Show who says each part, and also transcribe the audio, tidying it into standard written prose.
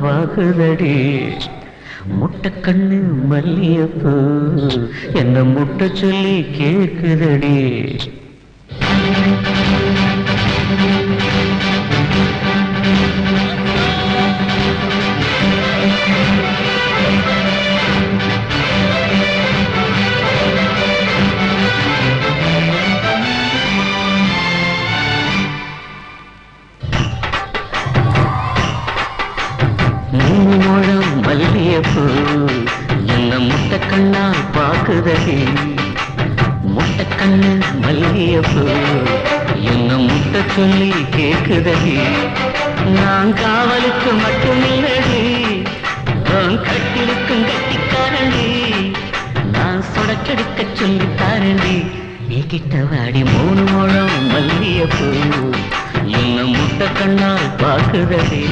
Speaker 1: பாக்குதடி முட்டை கண்ணு மல்லியப்பூ என்ன முட்டை சொல்லி கேக்குதடி மூலம் மல்லியப்பூ என்ன முட்டை கண்ணால் பாக்குதடி முட்டை கண்ணு மல்லியப்பூ என்ன முட்டை சொல்லி கேக்குதடி நான் காவலுக்கு மட்டுமில்லடி நான் கட்டிலுக்கும் கட்டிக்காரண்டி நான் சொடக்கெடுக்க சொல்லி தாரண்டி நீ கிட்ட வாடி மூணு முழம் மல்லியப்பூ என்ன முட்டை கண்ணால் பாக்குதடி